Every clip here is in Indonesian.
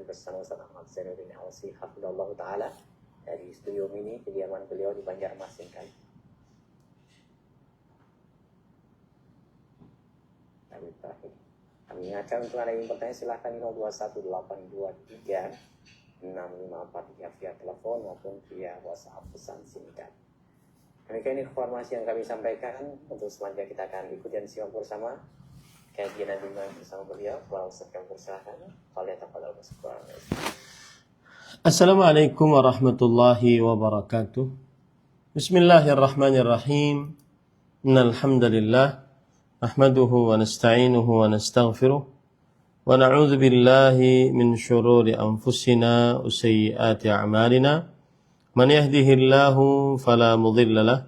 bersama Ustaz Ahmad Zainuddin Al-Si hafizallahu taala dari studio mini kediaman beliau di Banjarmasin kan. Kami ingatkan untuk Anda yang bertanya silahkan 0218236543 via telepon maupun via WhatsApp pesan singkat. Demikian informasi yang kami sampaikan. Untuk selanjutnya kita akan ikuti dan simak bersama kajian dan bimbingan bersama beliau. Kalau sedang berusaha, falyatafadhal mashkuran. Assalamualaikum warahmatullahi wabarakatuh. Bismillahirrahmanirrahim. Innal hamdalillah nahmaduhu wa nasta'inuhu wa nastaghfiruh wa na'udzu billahi min shururi anfusina wa sayyiati a'malina. Man yahdihillahu fala mudilla lahu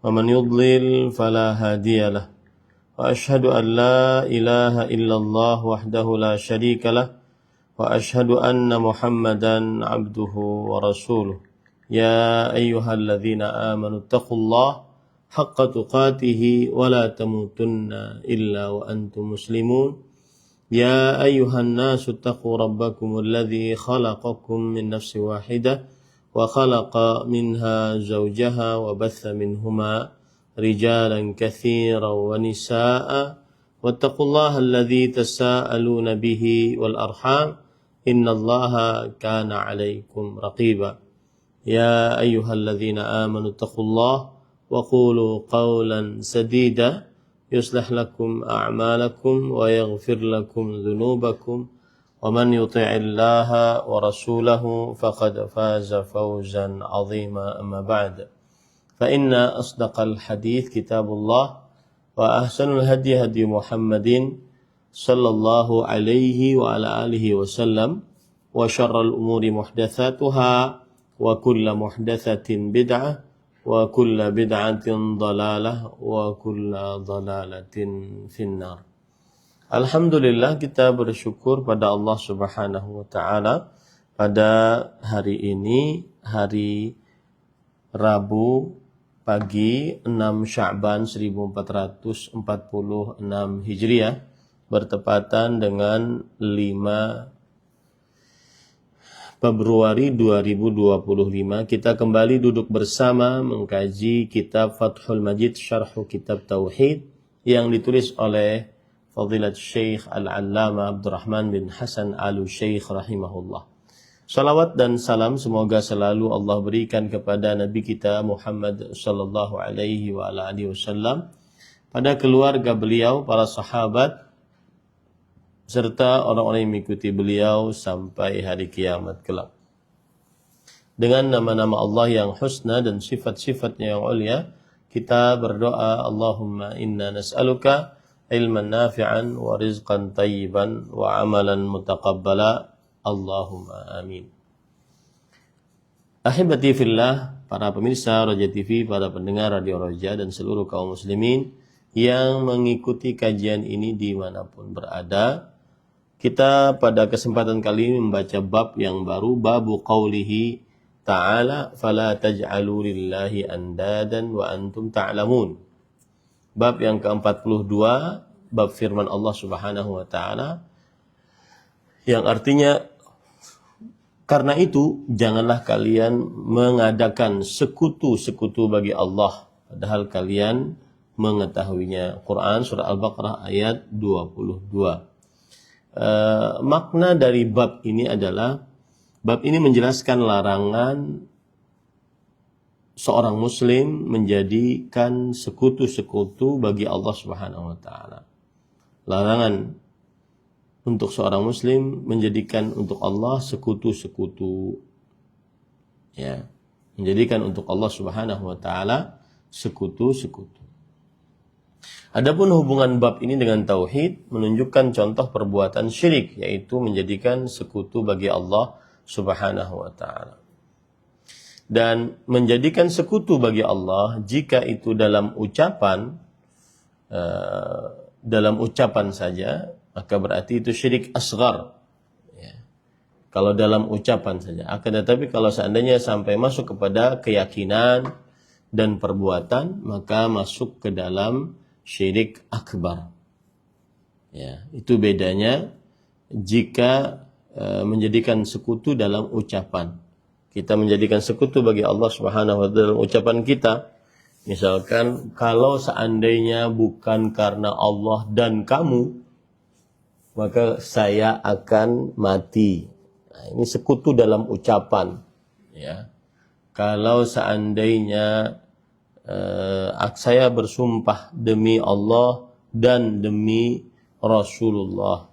wa man yudlil fala hadiya lahu. Wa ashhadu an la ilaha illallah wahdahu la syarika lahu wa ashhadu anna Muhammadan abduhu wa rasuluh. Ya ayyuhalladzina amanu taqullaha haqqa tuqatih wa la tamutunna illa wa antum muslimun. Ya ayyuhan nasu taqu rabbakumul ladzi khalaqakum min nafsin wahidah wa khalaqa minha zawjaha wa batha minhuma rijalan katsiran wa nisaa'a wattaqullaha alladzi tasaaluna bihi wal arham innallaha kana 'alaikum raqiba. Ya ayyuhalladzina amanu taqullaha wa qulu qawlan sadida yuslih lakum a'malakum wa yaghfir lakum dhunubakum wa man yuti'illaha wa rasulahu faqad faza fawzan 'azima. Amma ba'd, fa inna asdaqal hadits kitabullah wa ahsanul hadi hadi Muhammadin sallallahu alaihi wa ala alihi wasallam wa syarrul umuri muhdatsatuha wa kullu muhdatsatin bid'ah wa kullu bid'atin dhalalah wa kullu dhalalatin finnar. Alhamdulillah, kita bersyukur pada Allah Subhanahu wa taala pada hari ini, hari Rabu pagi 6 Sya'ban 1446 Hijriah, bertepatan dengan 5 Februari 2025. Kita kembali duduk bersama mengkaji kitab Fathul Majid Syarhu Kitab Tauhid yang ditulis oleh Fadilat Syekh Al-Allama Abdurrahman bin Hasan Al-Syekh rahimahullah. Salawat dan salam semoga selalu Allah berikan kepada Nabi kita Muhammad sallallahu alaihi wa ala alihi wasallam, pada keluarga beliau, para sahabat, serta orang-orang yang mengikuti beliau sampai hari kiamat kelak. Dengan nama-nama Allah yang husna dan sifat-sifatnya yang ulia, kita berdoa, Allahumma inna nas'aluka ilman nafi'an wa rizqan tayyiban wa amalan mutaqabbala. Allahumma amin. Ahibati fillah, para pemirsa Roja TV, para pendengar Radio Roja, dan seluruh kaum muslimin yang mengikuti kajian ini dimanapun berada, kita pada kesempatan kali ini membaca bab yang baru, babu qawlihi ta'ala fala taj'alu lillahi andadan wa antum ta'lamun. Bab yang ke-42, bab firman Allah Subhanahu wa taala yang artinya, karena itu janganlah kalian mengadakan sekutu-sekutu bagi Allah padahal kalian mengetahuinya. Quran surah Al-Baqarah ayat 22. Makna dari bab ini adalah, bab ini menjelaskan larangan seorang muslim menjadikan sekutu-sekutu bagi Allah Subhanahu wa taala. Larangan untuk seorang muslim menjadikan untuk Allah sekutu-sekutu. Ya, menjadikan untuk Allah Subhanahu wa taala sekutu-sekutu. Adapun hubungan bab ini dengan tauhid menunjukkan contoh perbuatan syirik, yaitu menjadikan sekutu bagi Allah Subhanahu wa taala. Dan menjadikan sekutu bagi Allah jika itu dalam ucapan saja, maka berarti itu syirik asghar. Ya. Kalau dalam ucapan saja. Akan tetapi kalau seandainya sampai masuk kepada keyakinan dan perbuatan, maka masuk ke dalam syirik akbar. Ya, itu bedanya jika menjadikan sekutu dalam ucapan. Kita menjadikan sekutu bagi Allah Subhanahu wa taala dalam ucapan kita. Misalkan kalau seandainya bukan karena Allah dan kamu, maka saya akan mati. Nah, ini sekutu dalam ucapan, ya. Kalau seandainya saya bersumpah demi Allah dan demi Rasulullah.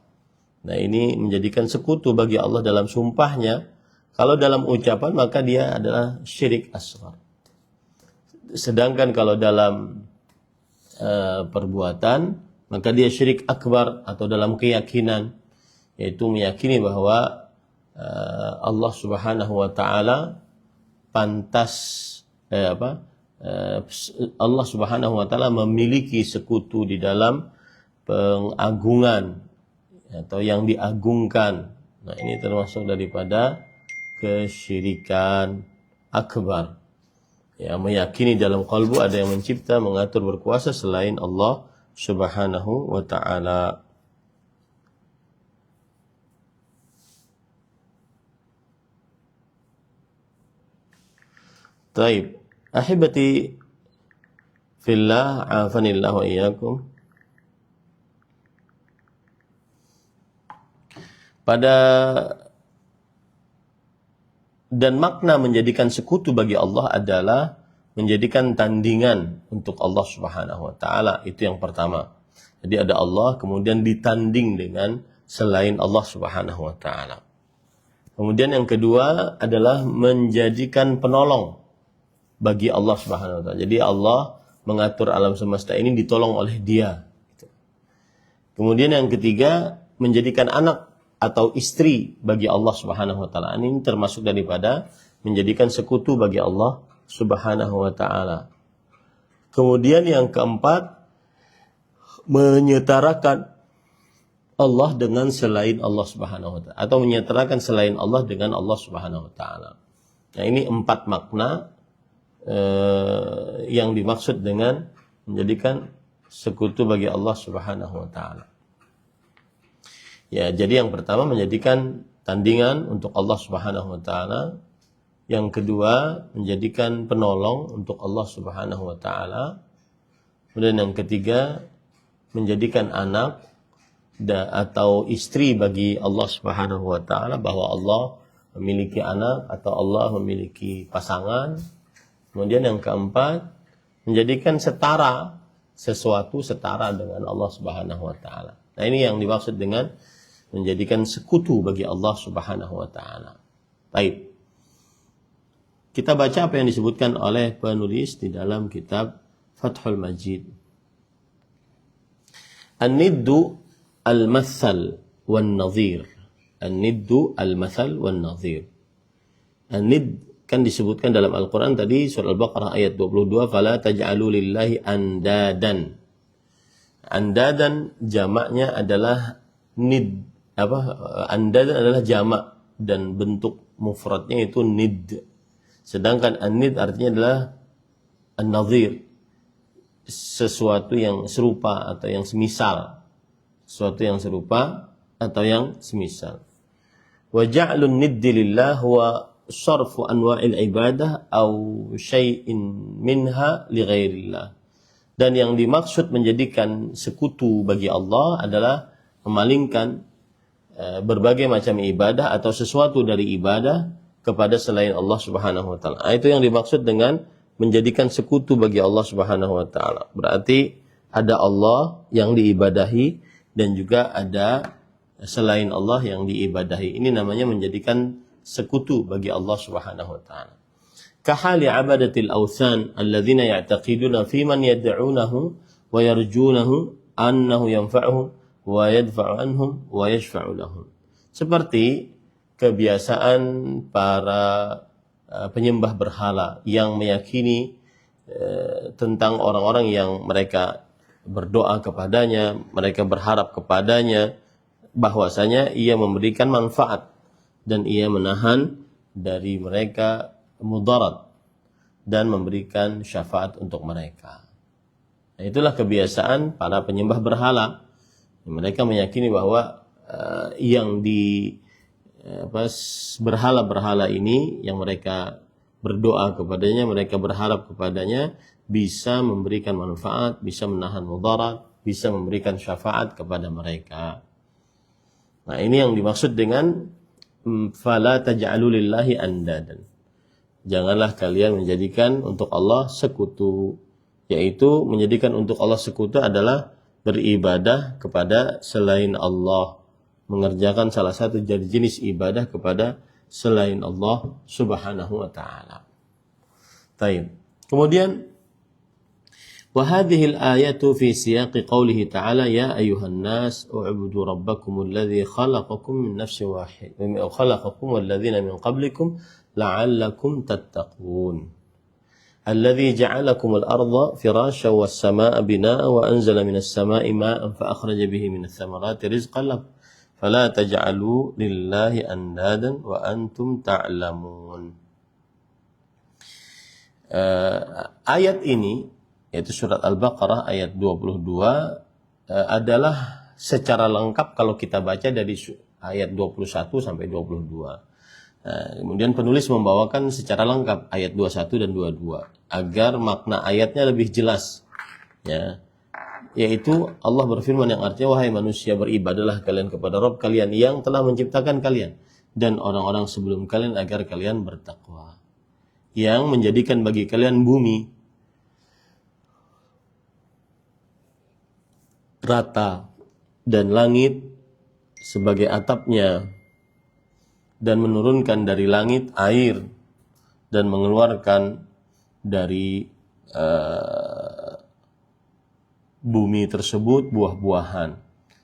Nah, ini menjadikan sekutu bagi Allah dalam sumpahnya. Kalau dalam ucapan maka dia adalah syirik asghar. Sedangkan kalau dalam perbuatan maka dia syirik akbar, atau dalam keyakinan, yaitu meyakini bahwa Allah Subhanahu wa taala pantas Allah Subhanahu wa taala memiliki sekutu di dalam pengagungan atau yang diagungkan. Nah, ini termasuk daripada kesyirikan akbar. Ya, meyakini dalam kalbu ada yang mencipta, mengatur, berkuasa selain Allah Subhanahu wa taala. Taib, ahibati fillah, afanillah wa iyyakum. Dan makna menjadikan sekutu bagi Allah adalah menjadikan tandingan untuk Allah Subhanahu wa taala. Itu yang pertama. Jadi ada Allah kemudian ditanding dengan selain Allah Subhanahu wa taala. Kemudian yang kedua adalah menjadikan penolong bagi Allah Subhanahu wa taala. Jadi Allah mengatur alam semesta ini ditolong oleh Dia. Kemudian yang ketiga, menjadikan anak atau istri bagi Allah Subhanahu wa taala. Ini termasuk daripada menjadikan sekutu bagi Allah Subhanahu wa taala. Kemudian yang keempat, menyetarakan Allah dengan selain Allah Subhanahu wa taala, atau menyetarakan selain Allah dengan Allah Subhanahu wa taala. Nah, ini 4 makna yang dimaksud dengan menjadikan sekutu bagi Allah Subhanahu wa taala. Ya, jadi yang pertama menjadikan tandingan untuk Allah Subhanahu wa taala. Yang kedua, menjadikan penolong untuk Allah Subhanahu wa taala. Kemudian yang ketiga, menjadikan anak atau istri bagi Allah Subhanahu wa taala, bahwa Allah memiliki anak atau Allah memiliki pasangan. Kemudian yang keempat, menjadikan sesuatu setara dengan Allah Subhanahu wa taala. Nah, ini yang dimaksud dengan menjadikan sekutu bagi Allah Subhanahu wa taala. Baik. Kita baca apa yang disebutkan oleh penulis di dalam kitab Fathul Majid. An-niddu al-mathal wan-nadhir. An-niddu al-mathal wan-nadhir. An-nidd kan disebutkan dalam Al-Qur'an tadi, surah Al-Baqarah ayat 22, fala taj'alu lillahi andadan. Andadan jamaknya adalah nid. Andadan adalah jamak dan bentuk mufradnya itu nid. Sedangkan an-nid artinya adalah an-nadhir, sesuatu yang serupa atau yang semisal. Sesuatu yang serupa atau yang semisal. Wa ja'lun niddi lillah huwa sarfu anwa'il ibadah au syai'in minha li ghairillah. Dan yang dimaksud menjadikan sekutu bagi Allah adalah memalingkan berbagai macam ibadah atau sesuatu dari ibadah kepada selain Allah Subhanahu wa taala. Itu yang dimaksud dengan menjadikan sekutu bagi Allah Subhanahu wa taala. Berarti ada Allah yang diibadahi dan juga ada selain Allah yang diibadahi. Ini namanya menjadikan sekutu bagi Allah Subhanahu wa taala. Kahali abadatil awthan alladzina ya'taqiduna fi man yad'unahu wa yarjunahu annahu yanfa'uhum wa yadfa'u anhum wa yashfa'u lahum. Seperti kebiasaan para penyembah berhala yang meyakini tentang orang-orang yang mereka berdoa kepadanya, mereka berharap kepadanya, bahwasanya ia memberikan manfaat dan ia menahan dari mereka mudarat dan memberikan syafaat untuk mereka. Nah, itulah kebiasaan para penyembah berhala. Mereka meyakini bahwa yang berhala-berhala ini yang mereka berdoa kepadanya, mereka berharap kepadanya bisa memberikan manfaat, bisa menahan mudarat, bisa memberikan syafaat kepada mereka. Nah, ini yang dimaksud dengan fala taj'alu lillahi andadan. Janganlah kalian menjadikan untuk Allah sekutu, yaitu menjadikan untuk Allah sekutu adalah beribadah kepada selain Allah, mengerjakan salah satu jenis ibadah kepada selain Allah Subhanahu wa taala. Baik. Kemudian وهذه الآية في سياق قوله تعالى يا أيها الناس اعبدوا ربكم الذي خلقكم من نفس واحد وخلقكم والذين من قبلكم لعلكم تتقون الذي جعلكم الأرض فراشا والسماء بناء وأنزل من السماء ماء فأخرج به من الثمرات رزقا لكم فلا تجعلوا لله أندادا وأنتم تعلمون. Ayat ini, yaitu surat Al-Baqarah ayat 22, adalah secara lengkap kalau kita baca dari ayat 21 sampai 22. Kemudian penulis membawakan secara lengkap ayat 21 dan 22 agar makna ayatnya lebih jelas, ya, yaitu Allah berfirman yang artinya wahai manusia beribadahlah kalian kepada Rabb kalian yang telah menciptakan kalian dan orang-orang sebelum kalian agar kalian bertakwa, yang menjadikan bagi kalian bumi rata dan langit sebagai atapnya, dan menurunkan dari langit air dan mengeluarkan dari bumi tersebut buah-buahan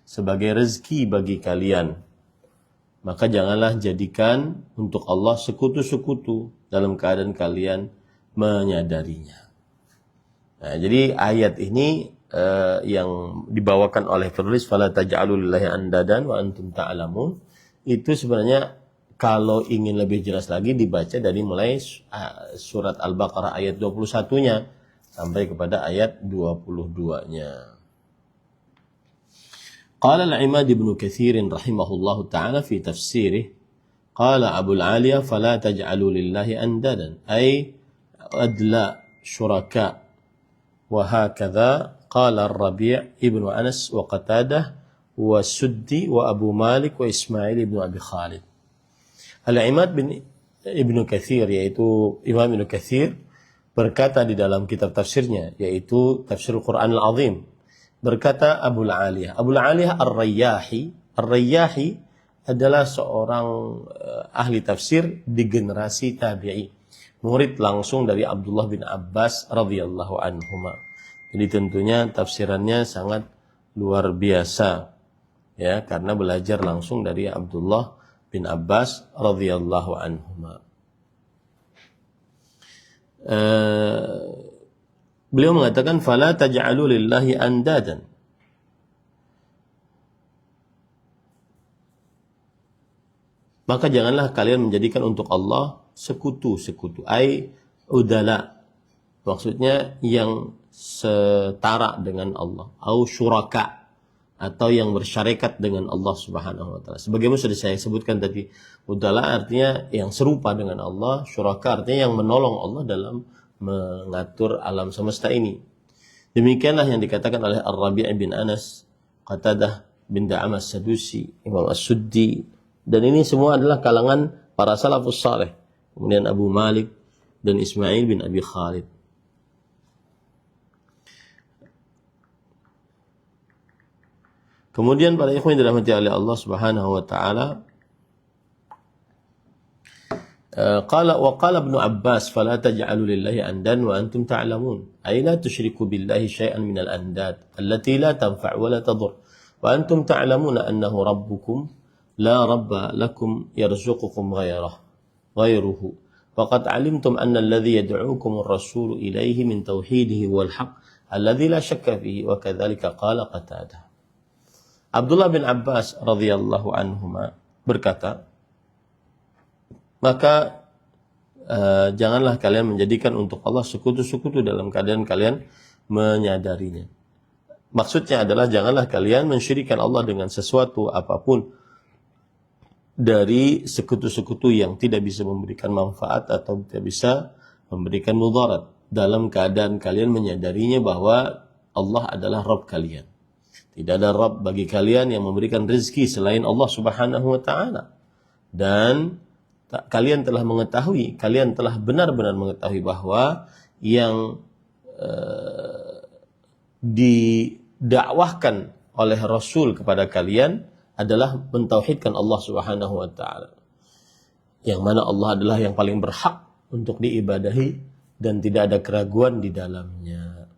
sebagai rezeki bagi kalian. Maka janganlah jadikan untuk Allah sekutu-sekutu dalam keadaan kalian menyadarinya. Nah, jadi ayat ini yang dibawakan oleh penulis fala taj'alu lillahi andadan wa antum ta'lamun, itu sebenarnya kalau ingin lebih jelas lagi dibaca dari mulai surat Al-Baqarah ayat 21-nya sampai kepada ayat 22-nya. Qala al-Imad Ibnu Katsir rahimahullahu ta'ala fi tafsirih qala Abu al-Aliya fala taj'alu lillahi andadan ay adla syuraka wa hakadha qala Ar-Rabi' ibnu Anas wa Qatadah wa Suddi wa Abu Malik wa Ismail ibnu Abi Khalid. Al-Imad bin Ibnu Katsir, yaitu Imam Ibnu Katsir, berkata di dalam kitab tafsirnya, yaitu Tafsirul Quran Al-Azim, berkata Abu al-Aliyah. Abu al-Aliyah Ar-Rayyahi. Ar-Rayyahi adalah seorang ahli tafsir di generasi tabi'i, murid langsung dari Abdullah bin Abbas radhiyallahu anhuma. Jadi tentunya tafsirannya sangat luar biasa, ya, karena belajar langsung dari Abdullah bin Abbas radhiyallahu anhuma. Beliau mengatakan fala taj'alu lillahi andadan. Maka janganlah kalian menjadikan untuk Allah sekutu-sekutu, ai udala. Maksudnya yang setara dengan Allah, au syuraka, atau yang bersyarikat dengan Allah Subhanahu wa taala. Sebagaimana sudah saya sebutkan tadi, udala artinya yang serupa dengan Allah, syuraka artinya yang menolong Allah dalam mengatur alam semesta ini. Demikianlah yang dikatakan oleh Ar-Rabi' bin Anas, Qatadah bin Da'am As-Sadusi, Imam As-Suddi, dan ini semua adalah kalangan para salafus saleh. Kemudian Abu Malik dan Ismail bin Abi Khalid. Kemudian para ikhwan dirahmati oleh Allah Subhanahu wa taala, qala Ibnu Abbas fala taj'alu lillahi andan wa antum ta'lamun ay la tusyriku billahi syai'an minal andad allati la tanfa' wa la tadur wa antum ta'lamuna annahu rabbukum la rabba lakum yarzuqukum ghayruhu faqad 'alimtum anna alladhi yad'ukum ar-rasulu ilayhi min tauhidihi wal haqq alladhi la syakka fihi wa kadzalika qala Qatadah. Abdullah bin Abbas radhiyallahu anhuma berkata, maka janganlah kalian menjadikan untuk Allah sekutu-sekutu dalam keadaan kalian menyadarinya. Maksudnya adalah janganlah kalian mensyirikkan Allah dengan sesuatu apapun dari sekutu-sekutu yang tidak bisa memberikan manfaat atau tidak bisa memberikan mudarat, dalam keadaan kalian menyadarinya bahwa Allah adalah Rabb kalian. Tidak ada Rabb bagi kalian yang memberikan rezeki selain Allah Subhanahu wa taala. Dan kalian telah mengetahui, kalian telah benar-benar mengetahui bahwa yang didakwahkan oleh Rasul kepada kalian adalah mentauhidkan Allah Subhanahu wa taala. Yang mana Allah adalah yang paling berhak untuk diibadahi dan tidak ada keraguan di dalamnya.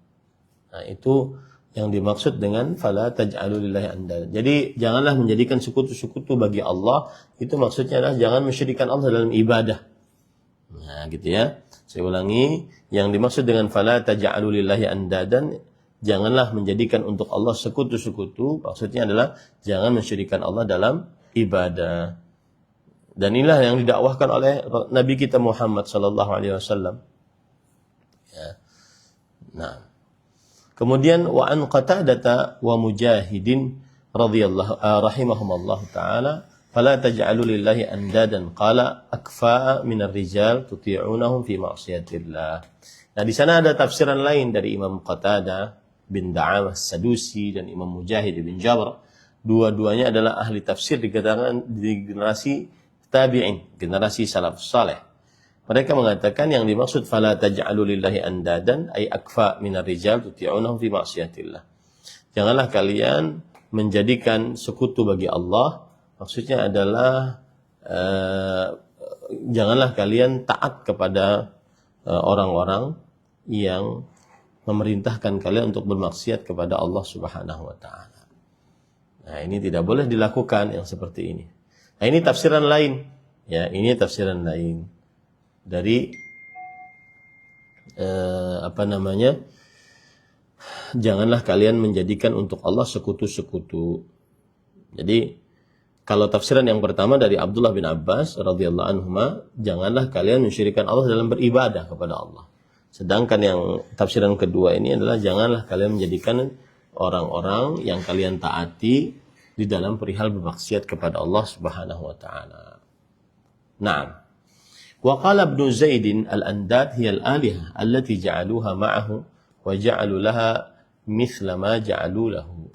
Nah, itu yang dimaksud dengan fala taj'alu lillahi andada. Jadi janganlah menjadikan sekutu-sekutu bagi Allah. Itu maksudnya adalah jangan mensyirikkan Allah dalam ibadah. Nah, gitu ya. Saya ulangi, yang dimaksud dengan fala taj'alu lillahi andadan, janganlah menjadikan untuk Allah sekutu-sekutu, maksudnya adalah jangan mensyirikkan Allah dalam ibadah. Dan inilah yang didakwahkan oleh Nabi kita Muhammad sallallahu alaihi wasallam. Ya. Nah. Kemudian wa an Qatadah wa Mujahidin radhiyallahu rahimahumallahu taala fala taj'alu lillahi andadan qala akfa'a minar rijal tuti'unahum fi ma'siyatillah. Nah, di sana ada tafsiran lain dari Imam Qatadah bin Da'amah Sadusi dan Imam Mujahid bin Jabr. Dua-duanya adalah ahli tafsir di generasi tabi'in, generasi salafus saleh. Mereka mengatakan yang dimaksud fala taj'alu lillahi andadan ay akfa minar rijal tuti'unahum fi ma'siyatillah. Janganlah kalian menjadikan sekutu bagi Allah. Maksudnya adalah janganlah kalian taat kepada orang-orang yang memerintahkan kalian untuk bermaksiat kepada Allah Subhanahu wa taala. Nah, ini tidak boleh dilakukan yang seperti ini. Nah, ini tafsiran lain. Ya, ini tafsiran lain dari janganlah kalian menjadikan untuk Allah sekutu-sekutu. Jadi kalau tafsiran yang pertama dari Abdullah bin Abbas radhiyallahu anhuma, janganlah kalian mensyirikkan Allah dalam beribadah kepada Allah. Sedangkan yang tafsiran kedua ini adalah janganlah kalian menjadikan orang-orang yang kalian taati di dalam perihal bermaksiat kepada Allah Subhanahu wa taala. Naam. Wa qala Ibnu Zaid al-andad hiya al-alihah allati ja'aluha ma'ahu wa ja'alu laha mithla ma ja'alu lahu.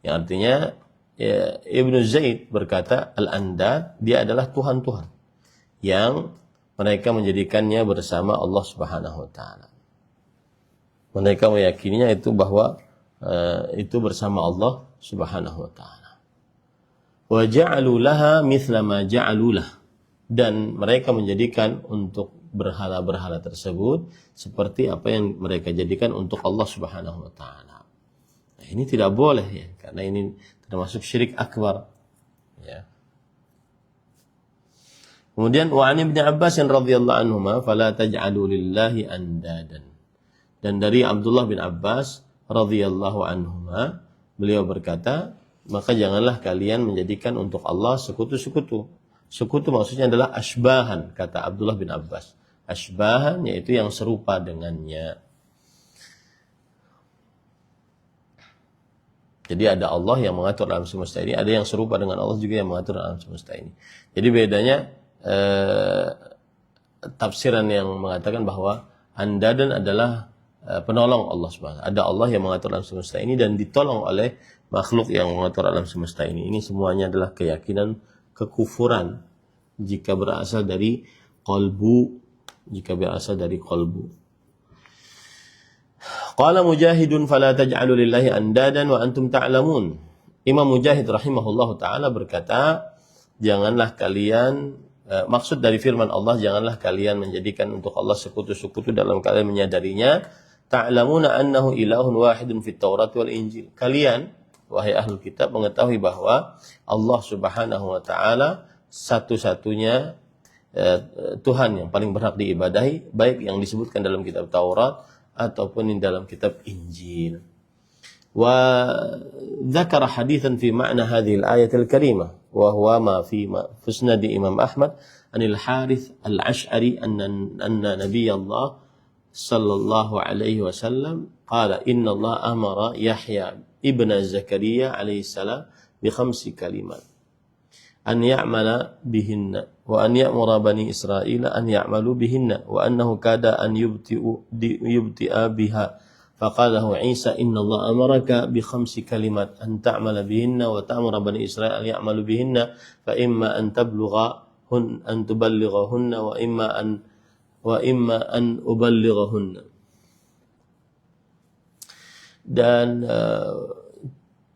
Yang artinya ya, Ibnu Zaid berkata al-andad dia adalah tuhan-tuhan yang mereka menjadikannya bersama Allah Subhanahu wa taala. Mereka meyakininya itu bahwa itu bersama Allah Subhanahu wa taala. Wa ja'alu laha mithla ma ja'alu lah. Dan mereka menjadikan untuk berhala-berhala tersebut seperti apa yang mereka jadikan untuk Allah Subhanahu wa taala. Nah, ini tidak boleh ya, karena ini termasuk syirik akbar. Ya. Kemudian wa an Ibnu Abbas radhiyallahu anhuma fala taj'alu lillahi andadan. Dan dari Abdullah bin Abbas radhiyallahu anhuma beliau berkata, maka janganlah kalian menjadikan untuk Allah sekutu-sekutu. Sekutu maksudnya adalah asbahan, kata Abdullah bin Abbas. Asbahan yaitu yang serupa dengannya. Jadi ada Allah yang mengatur alam semesta ini, ada yang serupa dengan Allah juga yang mengatur alam semesta ini. Jadi bedanya tafsiran yang mengatakan bahwa andadan adalah penolong Allah Subhanahu. Ada Allah yang mengatur alam semesta ini dan ditolong oleh makhluk yang mengatur alam semesta ini. Ini semuanya adalah keyakinan kekufuran jika berasal dari qalbu, Qala Mujahidun fala taj'alu lillahi andadan wa antum ta'lamun. Imam Mujahid rahimahullahu taala berkata, janganlah kalian maksud dari firman Allah, janganlah kalian menjadikan untuk Allah sekutu-sekutu dalam kalian menyadarinya. Ta'lamuna annahu ilahun wahidun fit Taurat wal Injil. Kalian wahai ahlul kitab mengetahui bahwa Allah Subhanahu wa taala satu-satunya Tuhan yang paling berhak diibadahi, baik yang disebutkan dalam kitab Taurat ataupun di dalam kitab Injil. Wa dzakara haditsan fi ma'na hadhihi al-ayat al-karimah wa huwa ma fi musnad Imam Ahmad anil Harith al-Ash'ari anna Nabiy Allah sallallahu alaihi wasallam qala inna Allah amara Yahya ibn Zakaria alaihi salam bi khamsi kalimat. an ya'mala bihinna wa an ya'mura bani Israila an ya'malu bihinna wa annahu kada an yubti'a biha. Faqala lahu Isa inna Allah amaraka bi 5 kalimat an ta'mala bihinna wa ta'mura bani Israila an ya'malu bihinna fa imma an tuballighahunna wa imma an uballighahunna. Dan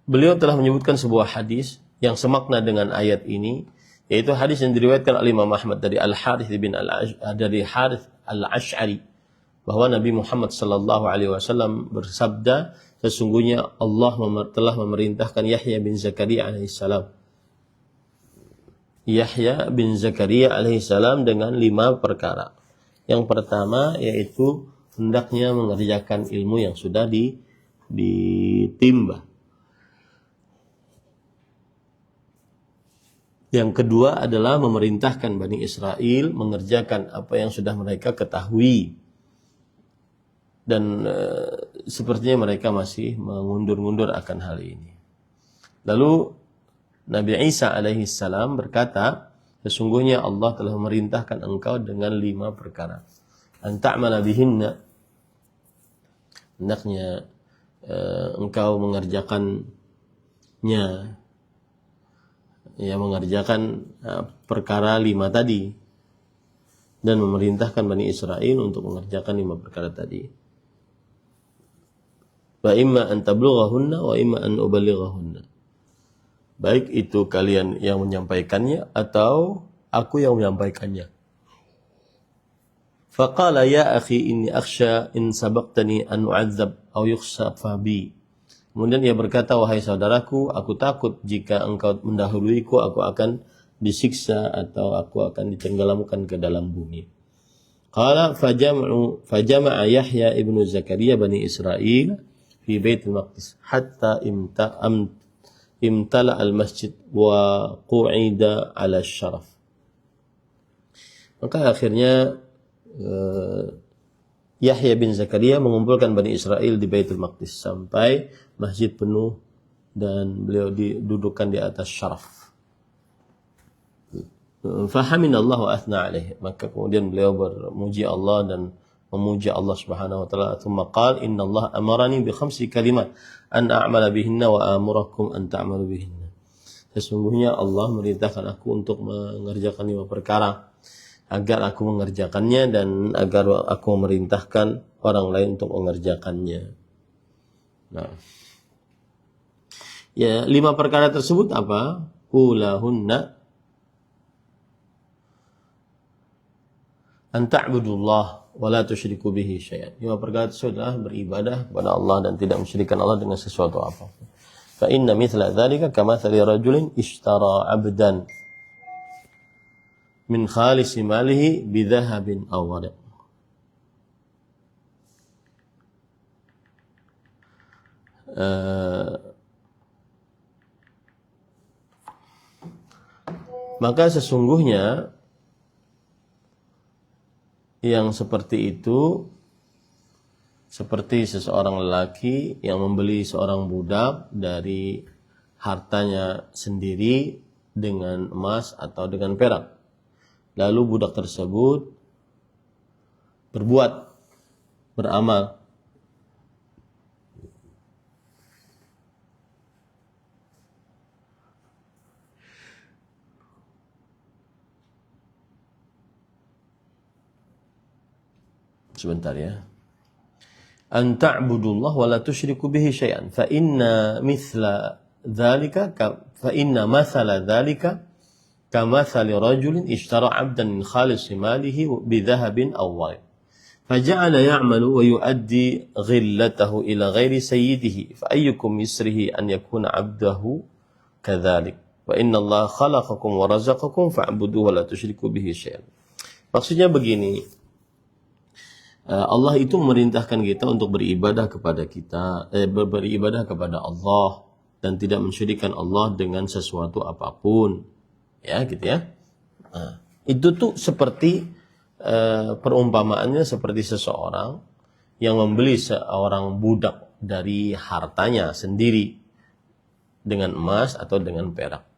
beliau telah menyebutkan sebuah hadis yang semakna dengan ayat ini, yaitu hadis yang diriwayatkan oleh Imam Ahmad dari Al-Harith bin Harith Al-Ash'ari, bahwa Nabi Muhammad sallallahu alaihi wasallam bersabda, sesungguhnya Allah telah memerintahkan Yahya bin Zakaria alaihissalam dengan 5 perkara. Yang pertama yaitu hendaknya mengerjakan ilmu yang sudah ditimba. Yang kedua adalah memerintahkan Bani Israel mengerjakan apa yang sudah mereka ketahui. Dan sepertinya mereka masih mengundur-undur akan hal ini. Lalu Nabi Isa alaihissalam berkata, sesungguhnya Allah telah memerintahkan engkau dengan 5 perkara. An ta'mala bihinna, hendaknya engkau mengerjakannya, ya, mengerjakan perkara 5 tadi, dan memerintahkan Bani Israel untuk mengerjakan 5 perkara tadi. Wa imma an tablughahunna wa imma an ubalighahunna. Baik itu kalian yang menyampaikannya atau aku yang menyampaikannya. Faqala ya akhi inni akhsha in sabaqtani an u'adzab aw yukhsafa bi. Kemudian ia berkata, wahai saudaraku, aku takut jika engkau mendahuluiku, aku akan disiksa atau aku akan ditenggelamkan ke dalam bumi. Qala fajama'a Yahya ibnu Zakaria Bani Israel fi Baitul Maqdis hatta imtala al-masjid wa qu'ida 'ala syaraf. Maka akhirnya Yahya bin Zakaria mengumpulkan Bani Israel di Baitul Maqdis sampai masjid penuh dan beliau didudukkan di atas syaraf. Fahaminallahu wa athna alaih. Maka kemudian beliau bermuji Allah dan memuji Allah Subhanahu wa taala. Tsumma qala innallaha amarani bi 5 kalimat an a'mala bihinna wa amurakum an ta'malu bihinna. Sesungguhnya Allah merintahkan aku untuk mengerjakan 5 perkara agar aku mengerjakannya dan agar aku memerintahkan orang lain untuk mengerjakannya. Nah, ya, 5 perkara tersebut apa? Ulahunna an ta'budullah wa la tusyriku bihi syai'an. 5 perkara tersebut adalah beribadah kepada Allah dan tidak mensyirikkan Allah dengan sesuatu apapun. Fa inna mithla dzalika kamathali rajulin ishtara 'abdan min khalisi malihi bidhahabin aw waraq. Maka sesungguhnya yang seperti itu seperti seseorang lelaki yang membeli seorang budak dari hartanya sendiri dengan emas atau dengan perak. Lalu budak tersebut beramal. Sebentar ya. An ta'budullah wa la tusyriku bihi syai'an fa inna mathala dzalika kamathali rajulin ishtara 'abdan min khalisi malihi bidhahabin aw waraq faja'ala ya'malu wa yu'addi ghillatahu ila ghairi sayyidihi fa ayyukum yusrihi an yakuna 'abdahu kadzalik wa inna Allah khalaqakum wa razaqakum fa'buduhu wa la tusyriku bihi syai'an. Maksudnya begini, Allah itu memerintahkan kita untuk beribadah kepada Allah dan tidak mensyirikkan Allah dengan sesuatu apapun, ya gitu ya. Nah, itu tuh seperti perumpamaannya seperti seseorang yang membeli seorang budak dari hartanya sendiri dengan emas atau dengan perak.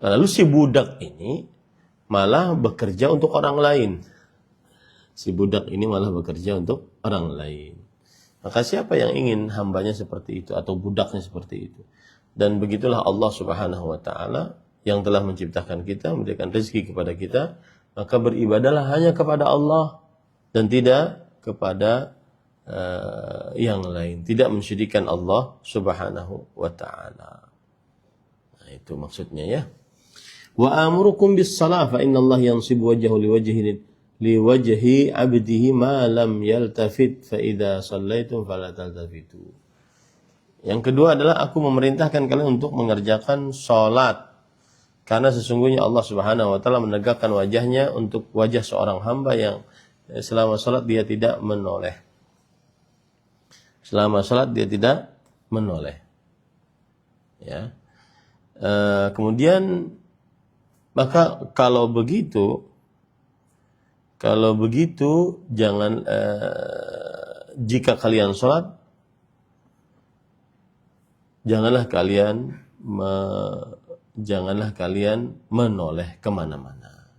Lalu si budak ini malah bekerja untuk orang lain. Si budak ini malah bekerja untuk orang lain. Maka siapa yang ingin hambanya seperti itu atau budaknya seperti itu? Dan begitulah Allah Subhanahu wa taala yang telah menciptakan kita, memberikan rezeki kepada kita, maka beribadahlah hanya kepada Allah dan tidak kepada yang lain, tidak mensyirikkan Allah Subhanahu wa taala. Nah, itu maksudnya ya. Wa amurukum bis shalah fa inna Allah yansibu wajhahu liwajhi 'abdihi ma lam yaltafit fa idza shallaitum fala taltafitu. Yang kedua adalah aku memerintahkan kalian untuk mengerjakan salat. Karena sesungguhnya Allah Subhanahu wa taala menegakkan wajahnya untuk wajah seorang hamba yang selama salat dia tidak menoleh. Selama salat dia tidak menoleh. Ya. Kemudian maka kalau begitu jangan jika kalian sholat janganlah kalian menoleh kemana-mana.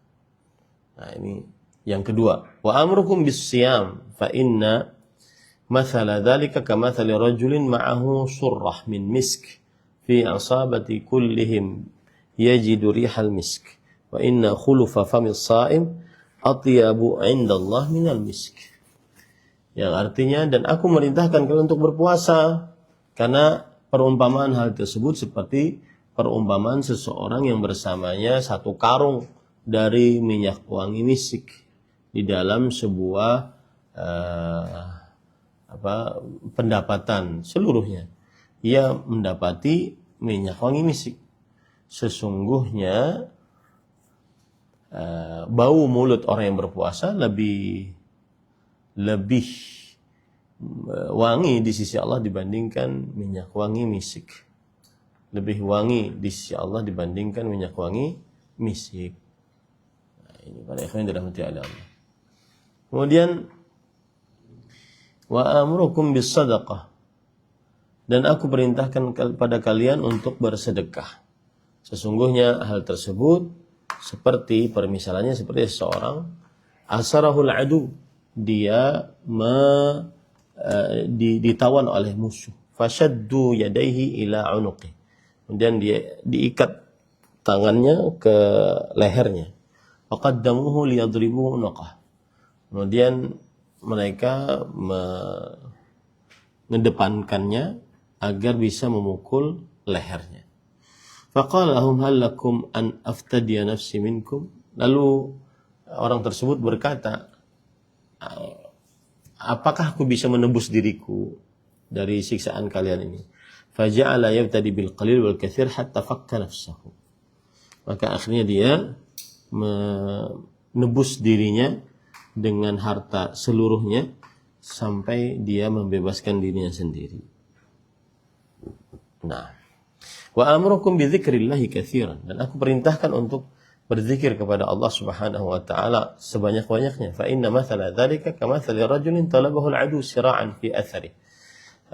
Nah ini yang kedua. Wa amrukum bis-siyam fa inna mathala dhalika kamathali rajulin ma'ahu surrah min misk fi asabati kullihim yajidu rihal misk wa inna khulufa famis saim atyabu indallah minal misk. Yang artinya, dan aku merintahkan kalian untuk berpuasa, karena perumpamaan hal tersebut seperti perumpamaan seseorang yang bersamanya satu karung dari minyak wangi misik di dalam sebuah pendapatan seluruhnya. Ia mendapati minyak wangi misik. Sesungguhnya bau mulut orang yang berpuasa lebih wangi di sisi Allah dibandingkan minyak wangi misik. Lebih wangi di sisi Allah dibandingkan minyak wangi misik. Nah, ini para ikhwan yang dirahmati Allah. Kemudian wa amrukum bis sadaqah, dan aku perintahkan kepada kalian untuk bersedekah. Sesungguhnya hal tersebut seperti permisalannya seperti seseorang asarahul adu, dia ditawan oleh musuh, fashaddu yadaihi ila unuqi, kemudian dia diikat tangannya ke lehernya, faqaddamuhu liyadribu unuqah, kemudian mereka mengedepankannya agar bisa memukul lehernya. Faqala lahum hal lakum an aftadiya nafsi minkum. Lalu orang tersebut berkata, apakah aku bisa menebus diriku dari siksaan kalian ini? Faja'ala yabtadi bil qalil wal katsir hatta fakka nafsahu. Maka akhirnya dia menebus dirinya dengan harta seluruhnya sampai dia membebaskan dirinya sendiri. Nah, wa amrukum bi dzikrillahi katsiran, dan aku perintahkan untuk berzikir kepada Allah Subhanahu wa taala sebanyak-banyaknya. Fa inna mathala dzalika kamathali rajulin talabahu al-adu sira'an fi athari.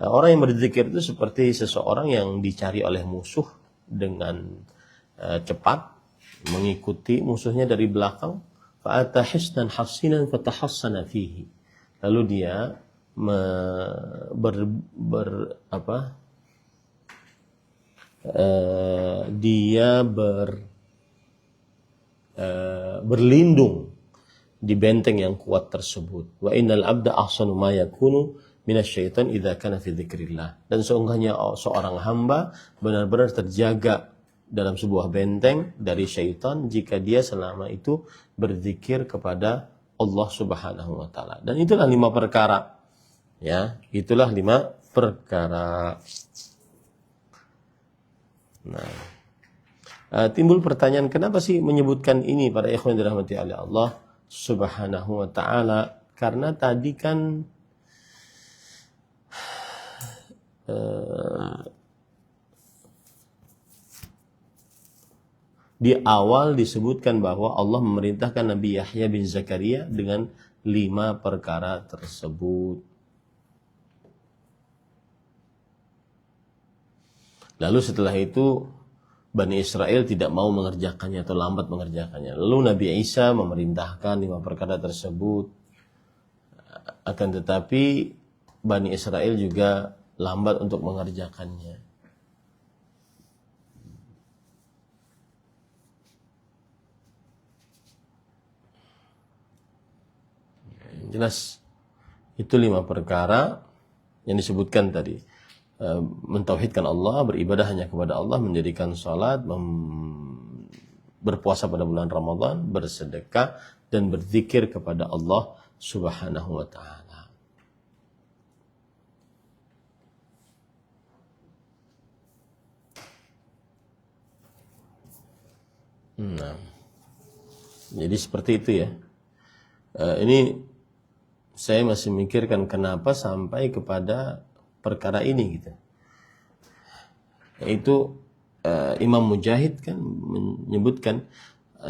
Orang yang berzikir itu seperti seseorang yang dicari oleh musuh dengan cepat, mengikuti musuhnya dari belakang. Fa atahisnan hasinan fatahassana fihi. Lalu dia berlindung di benteng yang kuat tersebut. Wa innal abda ahsanu ma yakunu minasyaitan idza kana fi dzikrillah. Dan sesungguhnya seorang hamba benar-benar terjaga dalam sebuah benteng dari syaitan jika dia selama itu berzikir kepada Allah Subhanahu wa taala. Dan itulah 5 perkara. Ya, itulah 5 perkara. Nah, timbul pertanyaan, kenapa sih menyebutkan ini para ikhwan dirahmati oleh Allah Subhanahu wa taala? Karena tadi kan di awal disebutkan bahwa Allah memerintahkan Nabi Yahya bin Zakaria dengan 5 perkara tersebut. Lalu setelah itu Bani Israel tidak mau mengerjakannya atau lambat mengerjakannya. Lalu Nabi Isa memerintahkan 5 perkara tersebut. Akan tetapi Bani Israel juga lambat untuk mengerjakannya. Jelas itu 5 perkara yang disebutkan tadi. Mentauhidkan Allah, beribadah hanya kepada Allah, mendirikan sholat, berpuasa pada bulan Ramadan, bersedekah, dan berzikir kepada Allah Subhanahu wa ta'ala. Nah, jadi seperti itu ya. Ini saya masih mikirkan kenapa sampai kepada perkara ini gitu. Yaitu Imam Mujahid kan menyebutkan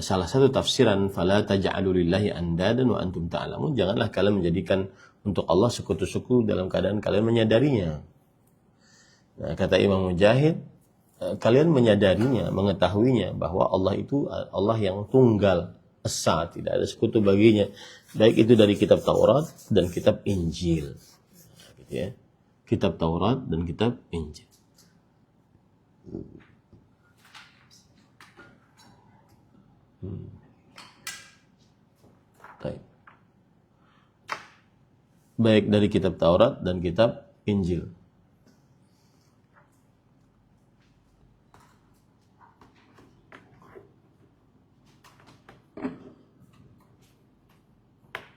salah satu tafsiran fala taj'alu lillahi andadan wa antum ta'lamun, janganlah kalian menjadikan untuk Allah sekutu-sekutu dalam keadaan kalian menyadarinya. Nah, kata Imam Mujahid, kalian menyadarinya, mengetahuinya bahwa Allah itu Allah yang tunggal, esa, tidak ada sekutu baginya. Baik itu dari kitab Taurat dan kitab Injil. Nah, gitu ya. Kitab Taurat dan kitab Injil. Baik dari kitab Taurat dan kitab Injil.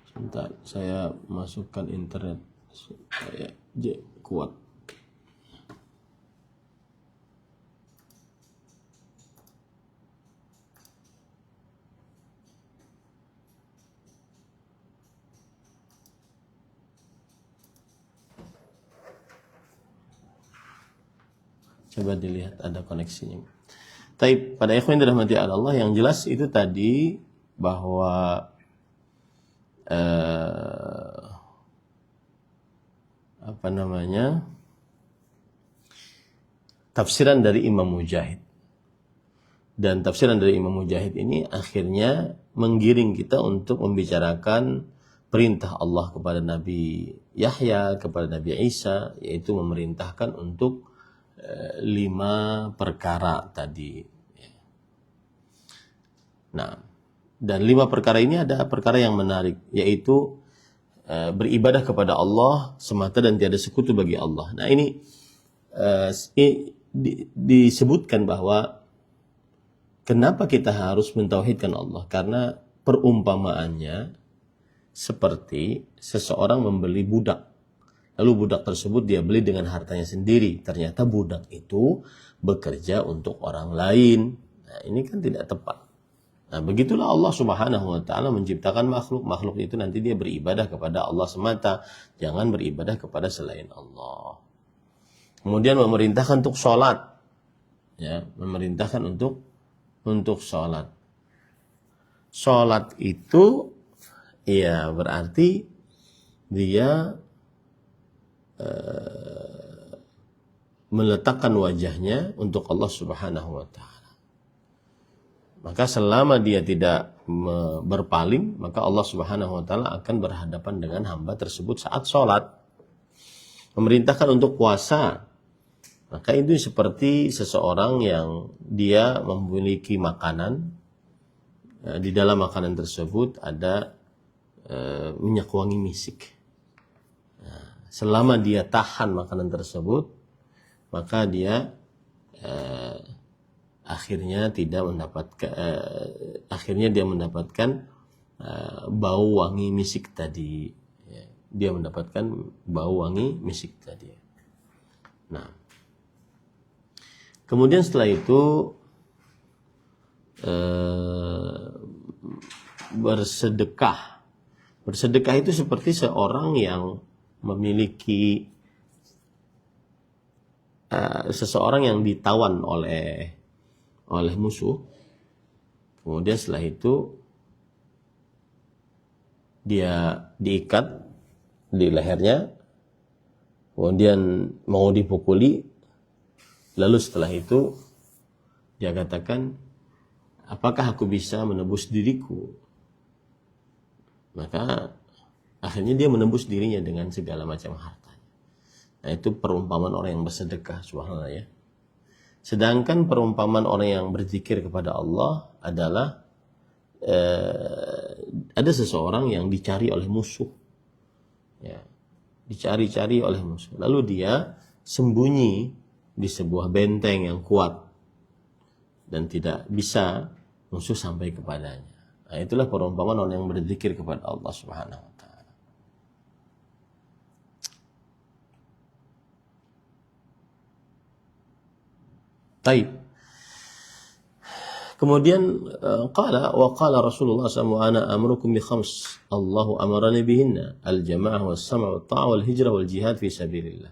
Sebentar, saya masukkan internet supaya kuat. Coba dilihat ada koneksinya. Tapi pada ikhwan yang dirahmati Allah, yang jelas itu tadi bahwa tafsiran dari Imam Mujahid. Dan tafsiran dari Imam Mujahid ini akhirnya menggiring kita untuk membicarakan perintah Allah kepada Nabi Yahya, kepada Nabi Isa, yaitu memerintahkan untuk 5 perkara tadi. Nah, dan 5 perkara ini ada perkara yang menarik, yaitu beribadah kepada Allah semata dan tiada sekutu bagi Allah. Nah, ini disebutkan bahwa kenapa kita harus mentauhidkan Allah, karena perumpamaannya seperti seseorang membeli budak. Lalu budak tersebut dia beli dengan hartanya sendiri. Ternyata budak itu bekerja untuk orang lain. Nah, ini kan tidak tepat. Nah, begitulah Allah Subhanahu wa ta'ala menciptakan makhluk. Makhluk itu nanti dia beribadah kepada Allah semata. Jangan beribadah kepada selain Allah. Kemudian memerintahkan untuk sholat. Ya, memerintahkan untuk sholat. Sholat itu ya berarti dia meletakkan wajahnya untuk Allah Subhanahu wa ta'ala. Maka selama dia tidak berpaling, maka Allah Subhanahu wa ta'ala akan berhadapan dengan hamba tersebut saat sholat. Memerintahkan untuk puasa, maka itu seperti seseorang yang dia memiliki makanan, di dalam makanan tersebut ada minyak wangi misik. Selama dia tahan makanan tersebut, maka dia akhirnya mendapatkan bau wangi misik tadi. Dia mendapatkan bau wangi misik tadi. Nah, kemudian setelah itu bersedekah. Bersedekah itu seperti seorang yang memiliki seseorang yang ditawan oleh musuh. Kemudian setelah itu dia diikat di lehernya, kemudian mau dipukuli, lalu setelah itu Dia katakan, apakah aku bisa menebus diriku? Maka akhirnya dia menebus dirinya dengan segala macam hartanya. Nah, itu perumpamaan orang yang bersedekah, subhanallah ya. Sedangkan perumpamaan orang yang berzikir kepada Allah adalah ada seseorang yang dicari oleh musuh, ya, dicari-cari oleh musuh, lalu dia sembunyi di sebuah benteng yang kuat dan tidak bisa musuh sampai kepadanya. Nah, itulah perumpamaan orang yang berzikir kepada Allah Subhanahu wa taala. Baik. Kemudian qala Rasulullah SAW, ana amrukum bi khams Allahu amarani bihinna al-jama'ah was-sam' wat-ta'ah wal-hijrah wal-jihad fi sabilillah.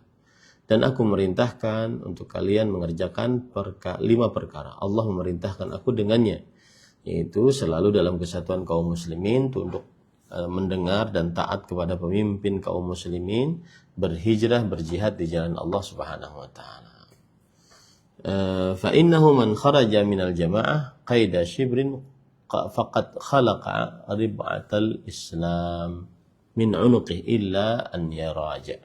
Dan aku merintahkan untuk kalian mengerjakan 5 perkara. Allah memerintahkan aku dengannya, yaitu selalu dalam kesatuan kaum muslimin, untuk mendengar dan taat kepada pemimpin kaum muslimin, berhijrah, berjihad di jalan Allah Subhanahu wa taala. Fa innahu man kharaja minal jama'ah qaida shibrin faqad khalaqa rib'atal Islam min 'unuqih illa an yaraja.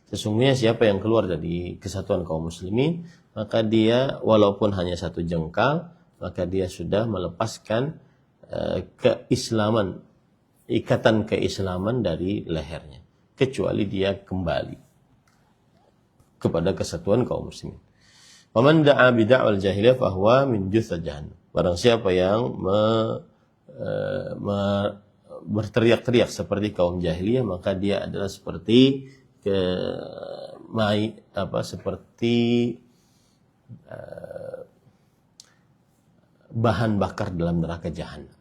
Sesungguhnya siapa yang keluar dari kesatuan kaum muslimin, maka dia walaupun hanya 1 jengkal, maka dia sudah melepaskan keislaman, ikatan keislaman dari lehernya, kecuali dia kembali kepada kesatuan kaum muslimin. Waman da'a bid'awal jahiliyah fahuwa min juthah jahannam. Barang siapa yang berteriak-teriak seperti kaum jahiliyah, maka dia adalah seperti bahan bakar dalam neraka jahannam.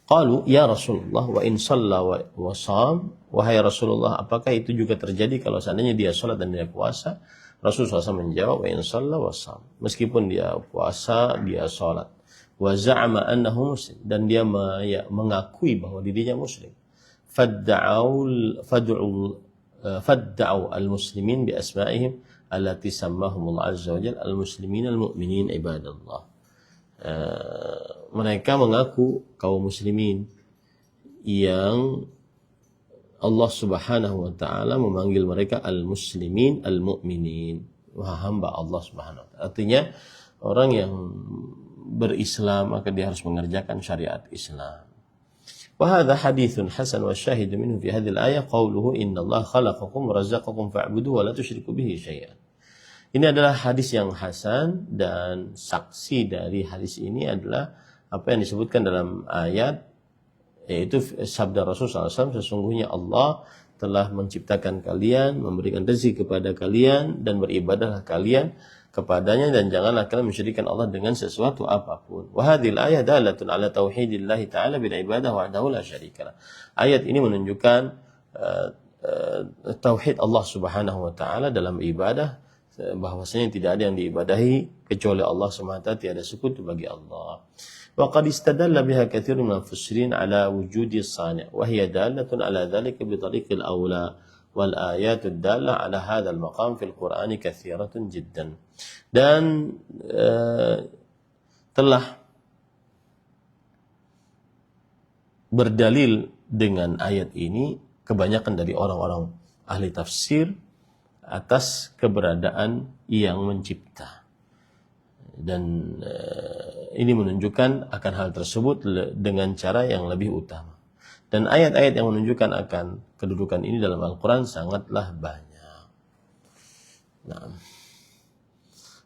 Qalu ya Rasulullah wa in shalla wa sham. Wahai Rasulullah, apakah itu juga terjadi kalau seandainya dia salat dan dia puasa? Rasulullah SAW menjawab, wa in shalla wa sham. Meskipun dia puasa, dia salat. Wa za'ama annahu muslim, dan dia mengakui bahwa dirinya muslim. Fadda'u al-muslimin bi asma'ihim allati sammahumullah azza wa jalla al-muslimin al-mu'minin ibadallah. Mereka mengaku kaum muslimin yang Allah Subhanahu wa taala memanggil mereka al-muslimin al-mu'minin, hamba Allah Subhanahu wa taala. Artinya orang yang berislam maka dia harus mengerjakan syariat Islam. Wa hadha haditsun hasan wa syahidu minhu fi hadhihi al-ayah qauluhu innallaha khalaqakum wa razaqakum fa'buduhu wa la tusyriku bihi syai'an. Ini adalah hadis yang hasan, dan saksi dari hadis ini adalah apa yang disebutkan dalam ayat, yaitu sabda Rasulullah SAW, sesungguhnya Allah telah menciptakan kalian, memberikan rezeki kepada kalian, dan beribadahlah kalian kepadanya, dan janganlah kalian mensyirikkan Allah dengan sesuatu apapun. Wa hadhil ayah dalatun ala tauhidillahi ta'ala bil ibadah wahdahu la syarikalah. Ayat ini menunjukkan tauhid Allah Subhanahu wa taala dalam ibadah, bahwasanya tidak ada yang diibadahi kecuali Allah semata, tiada sekutu bagi Allah. وقد استدل بها كثير من المفسرين على وجود الصانع وهي دالة على ذلك بطريق الأولى والآيات الدالة على هذا المقام في القرآن كثيرة جدا. Dan telah berdalil dengan ayat ini kebanyakan dari orang-orang ahli tafsir atas keberadaan yang mencipta. Dan ini menunjukkan akan hal tersebut dengan cara yang lebih utama. Dan ayat-ayat yang menunjukkan akan kedudukan ini dalam Al-Quran sangatlah banyak. Nah.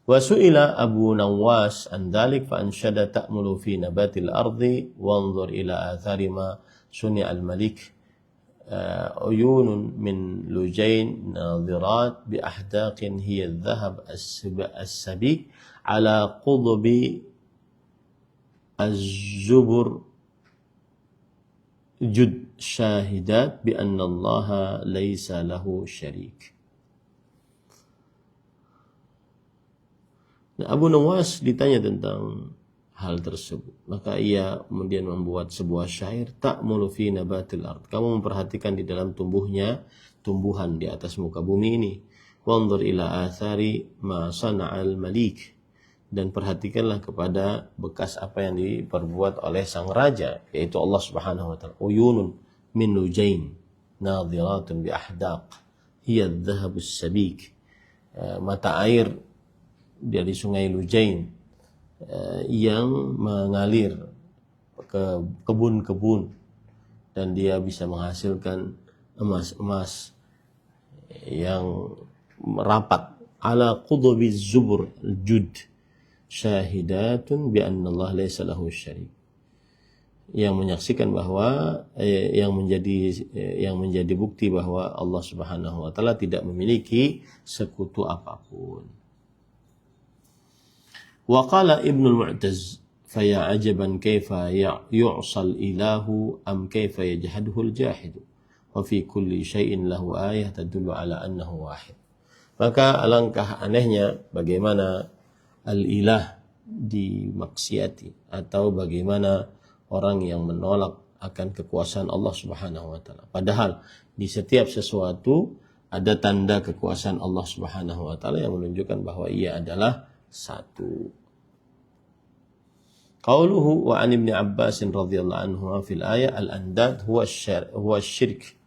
Wa su'ila Abu Nawas an dhalik fa anshada ta'mulu fi nabatil ardi wanzur ila athari ma suni al-malik uyunun min lujain nadhirat bi ahdaqin hiya al-dhahab as-sabik ala qudbi az-zubur jud syahidat bi anna Allah laysa lahu syarik. Nah, Abu Nawas ditanya tentang hal tersebut, maka ia kemudian membuat sebuah syair, ta'mulu fi nabatil ard, kamu memperhatikan di dalam tumbuhan di atas muka bumi ini, wanzur ila athari ma sana'al malik, dan perhatikanlah kepada bekas apa yang diperbuat oleh sang raja, yaitu Allah Subhanahu wa taala. Uyunun min lujain nadhiratun bi ahdaq hiya adh-dhahabus sabik. Mata air dari sungai Lujain yang mengalir ke kebun-kebun dan dia bisa menghasilkan emas-emas yang rapat. Ala qudubiz zubur jud syahidatun bi anna Allah laysa lahu syarik. Yang menyaksikan bahwa yang menjadi bukti bahwa Allah Subhanahu wa taala tidak memiliki sekutu apapun. Wa qala Ibnu al-Mu'taz faya ajaban kaifa yu'sal ilahu am kaifa yajhaduhu al-jahid wa fi kulli syai'in lahu ayah tadullu ala annahu wahid. Maka alangkah anehnya bagaimana al-ilah dimaksiati atau bagaimana orang yang menolak akan kekuasaan Allah Subhanahu wa taala. Padahal di setiap sesuatu ada tanda kekuasaan Allah Subhanahu wa taala yang menunjukkan bahwa ia adalah satu. Qauluhu wa an Ibnu Abbas radhiyallahu anhu fil ayat al-andad huwa syirk.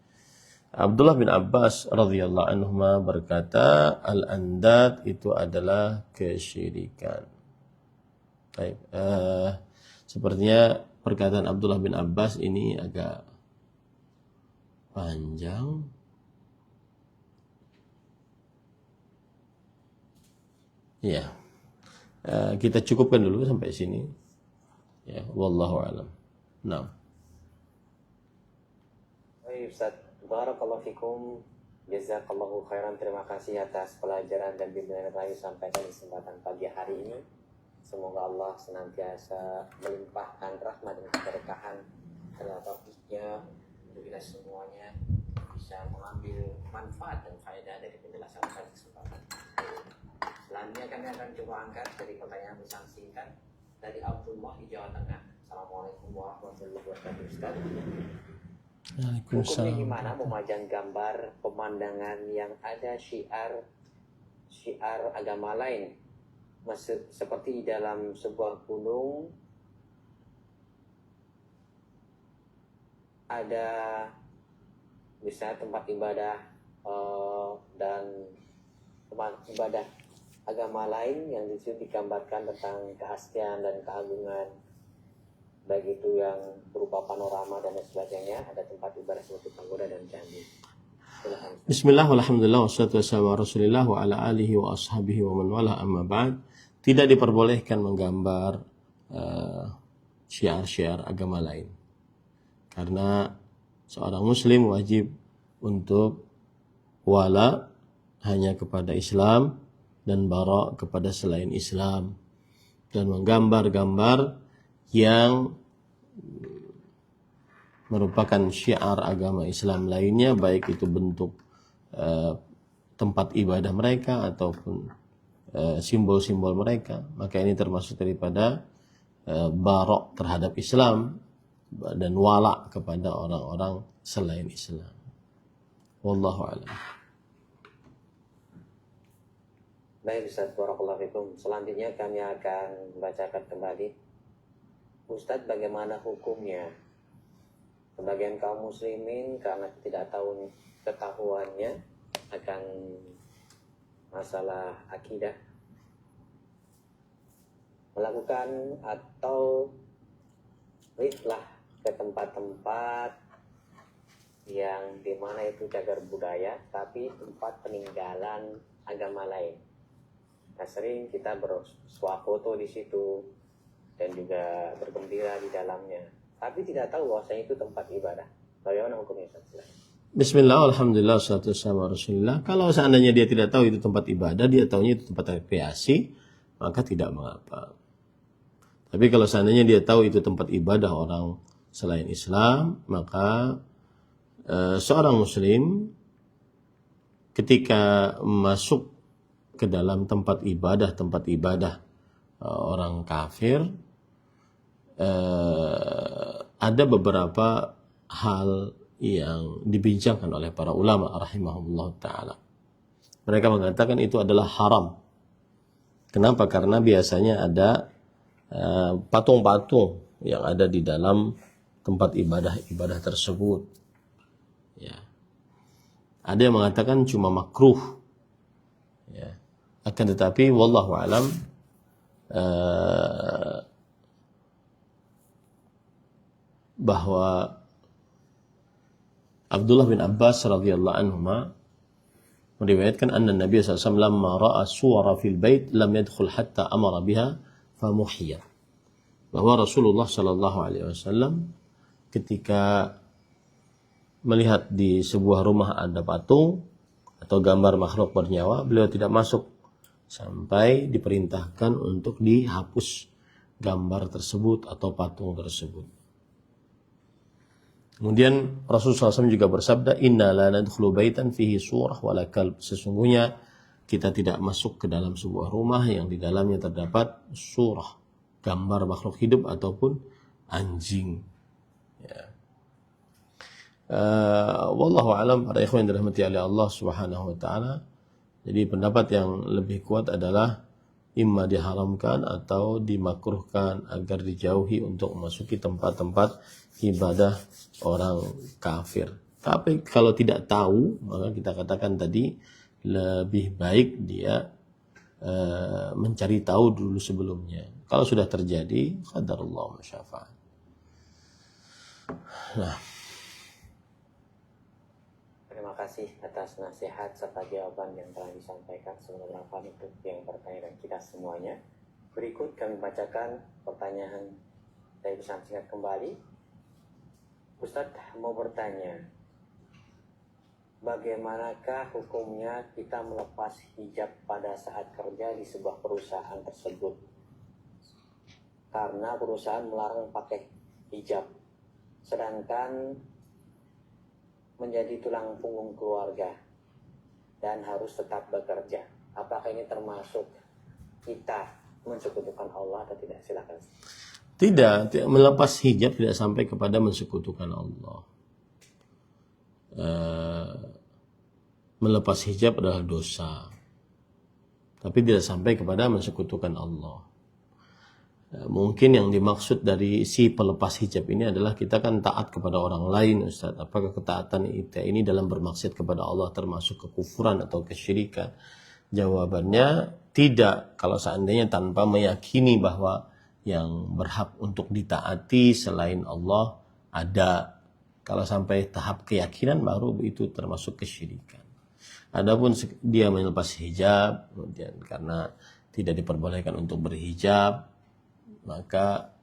Abdullah bin Abbas radhiyallahu anhu berkata al-andad itu adalah kesyirikan. Baik, sepertinya perkataan Abdullah bin Abbas ini agak panjang. Ya, kita cukupkan dulu sampai sini. Ya, wallahu alam. Nah. Baik Ustaz, barakallahu fikum, jazakallahu khairan. Terima kasih atas pelajaran dan bimbingan yang telah disampaikan di kesempatan pagi hari ini. Semoga Allah senantiasa melimpahkan rahmat dan keberkahan dan taufiknya untuk kita semuanya bisa mengambil manfaat dan faedah dari penjelasan pada kesempatan. Selanjutnya kami akan coba angkat dari pertanyaan pesan singkat dari Abdullah di Jawa Tengah. Assalamualaikum warahmatullahi wabarakatuh. Ustaz, hukumnya gimana memajang gambar pemandangan yang ada syiar agama lain? Seperti di dalam sebuah gunung ada misalnya tempat ibadah dan tempat ibadah agama lain yang disitu digambarkan tentang keaslian dan keagungan, baik itu yang berupa panorama dan sebagainya. Ada tempat ibadah seperti pagoda dan candi. Bismillah, walhamdulillah, wassalatu wassalamu ala rasulillah wa ala alihi wa ashabihi wa man wala amma ba'd. Tidak diperbolehkan menggambar syiar-syiar agama lain. Karena seorang muslim wajib untuk wala hanya kepada Islam dan bara kepada selain Islam. Dan menggambar-gambar yang merupakan syiar agama Islam lainnya, baik itu bentuk tempat ibadah mereka ataupun simbol-simbol mereka, maka ini termasuk daripada barok terhadap Islam dan wala kepada orang-orang selain Islam. Wallahu a'lam. Baik Ustaz, barakallahu fikum. Selanjutnya kami akan membacakan kembali. Ustaz, bagaimana hukumnya sebagian kaum muslimin karena tidak tahu ketahuannya akan masalah akidah melakukan atau rihlah ke tempat-tempat yang dimana itu cagar budaya tapi tempat peninggalan agama lain. Nah, sering kita bersuah foto di situ dan juga bergembira di dalamnya, tapi tidak tahu bahwasanya itu tempat ibadah. Bagaimana hukumnya Ustaz? Bismillah, alhamdulillah, wassalatu wassalamu ala rasulillah. Kalau seandainya dia tidak tahu itu tempat ibadah, dia tahunya itu tempat rekreasi, maka tidak mengapa. Tapi kalau seandainya dia tahu itu tempat ibadah orang selain Islam, maka seorang muslim ketika masuk ke dalam tempat ibadah orang kafir, ada beberapa hal yang dibincangkan oleh para ulama rahimahullah ta'ala. Mereka mengatakan itu adalah haram. Kenapa? Karena biasanya ada patung-patung yang ada di dalam tempat ibadah-ibadah tersebut. Ya. Ada yang mengatakan cuma makruh. Ya. Akan tetapi wallahu alam bahwa Abdullah bin Abbas radhiyallahu anhuma meriwayatkan anna Nabi SAW lamma ra'a suwara fil bait lam yadkhul hatta amara biha famuhiyat. Bahwa Rasulullah sallallahu alaihi wasallam ketika melihat di sebuah rumah ada patung atau gambar makhluk bernyawa, beliau tidak masuk sampai diperintahkan untuk dihapus gambar tersebut atau patung tersebut. Kemudian Rasulullah SAW juga bersabda, Inna la nadkhulu baitan fihi surah wala kalb. Sesungguhnya kita tidak masuk ke dalam sebuah rumah yang di dalamnya terdapat surah, gambar makhluk hidup ataupun anjing. Ya. Wallahu alam, para ikhwan yang dirahmati oleh Allah Subhanahu wa taala. Jadi pendapat yang lebih kuat adalah imma diharamkan atau dimakruhkan agar dijauhi untuk memasuki tempat-tempat ibadah orang kafir. Tapi kalau tidak tahu, maka kita katakan tadi lebih baik dia mencari tahu dulu sebelumnya. Kalau sudah terjadi, qadarullah wa syafa'an. Nah, terima kasih atas nasihat serta jawaban yang telah disampaikan. Semoga bermanfaat untuk yang bertanya dan kita semuanya. Berikut kami bacakan pertanyaan dari pesan singkat kembali. Ustadz mau bertanya, bagaimanakah hukumnya kita melepas hijab pada saat kerja di sebuah perusahaan tersebut? Karena perusahaan melarang pakai hijab, sedangkan menjadi tulang punggung keluarga dan harus tetap bekerja. Apakah ini termasuk kita mensekutukan Allah atau tidak? Silakan. Tidak, melepas hijab tidak sampai kepada mensekutukan Allah. Melepas hijab adalah dosa, tapi tidak sampai kepada mensekutukan Allah. Mungkin yang dimaksud dari si pelepas hijab ini adalah kita kan taat kepada orang lain, Ustaz. Apakah ketaatan kita ini dalam bermaksiat kepada Allah termasuk kekufuran atau kesyirikan? Jawabannya tidak, kalau seandainya tanpa meyakini bahwa yang berhak untuk ditaati selain Allah ada. Kalau sampai tahap keyakinan baru itu termasuk kesyirikan. Adapun dia melepas hijab kemudian karena tidak diperbolehkan untuk berhijab, maka